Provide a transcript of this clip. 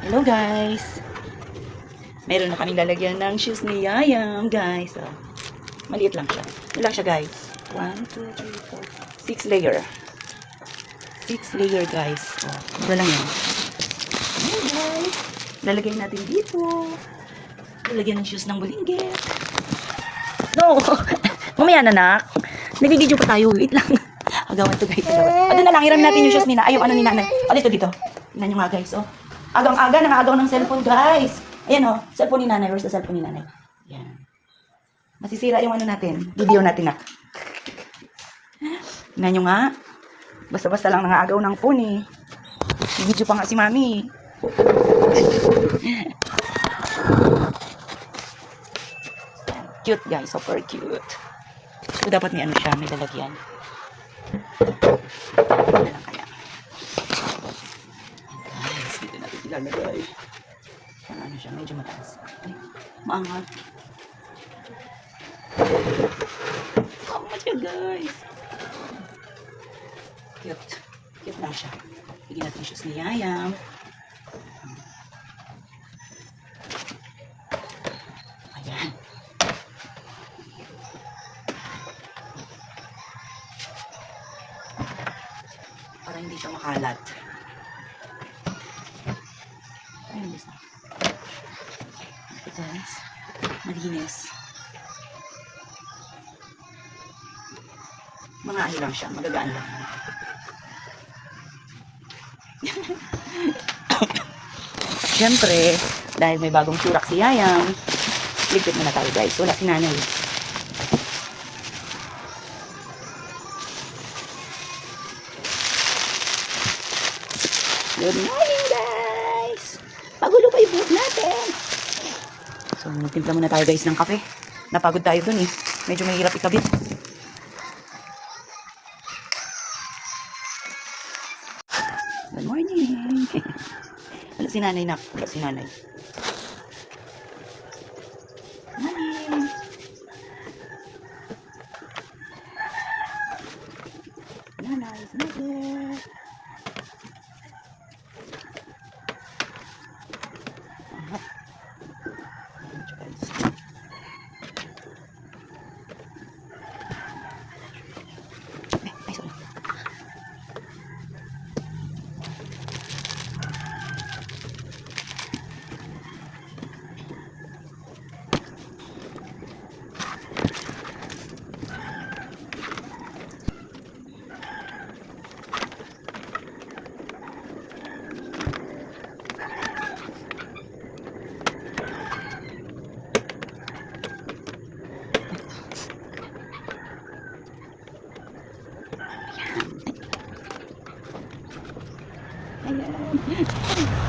Hello guys! Meron na kaming lalagyan ng shoes ni Yayam guys. Oh. Maliit lang siya. Ito lang siya guys. 1, 2, 3, 4, 6 layer. 6 layer guys. Oh, ito lang yan. Hey guys! Lalagay natin dito. Lalagyan ng shoes ng bulinggit. No! Mamaya na nak. Nag-video pa tayo. Wait lang. Agawan to guys. Agawan. Doon na lang. Hiram natin yung shoes nina. Ay, yung ano ni nanay. O, dito. Tingnan nyo nga guys. Oh. Agang-aga. Nangagaw ng cellphone guys. Ayan oh. Cellphone ni nanay. Where's the cellphone ni nanay? Yan. Masisira yung ano natin. Video natin nak. Tingnan nyo nga. Basta-basta lang nangagaw ng phone eh. Video pa nga si mami. Cute guys. Super cute. So, dapat may ano siya. May lalagyan. Ano lang kaya. Guys, dito natin ilalagay. Ano siya, medyo mataas. Ay, maangat. Maangat siya guys. Cute. Cute lang siya. Bigyan natin yung shoes ni Yayam. Ayan. Para hindi siya makalat. Ayun, guys. Ito guys. Malinis. Mga ano lang siya. Magagaan lang. Siyempre, dahil may bagong surak si Yayam, ligpit muna tayo guys. Wala si nanay. Good morning guys! Pagulo pa yung buhok natin. So, magtimpla muna tayo guys ng kape. Napagod tayo dun eh. Medyo mahirap ikabit. Good morning! Wala si nanay nak. Wala si nanay. Morning! Nanay is not there. Ayan.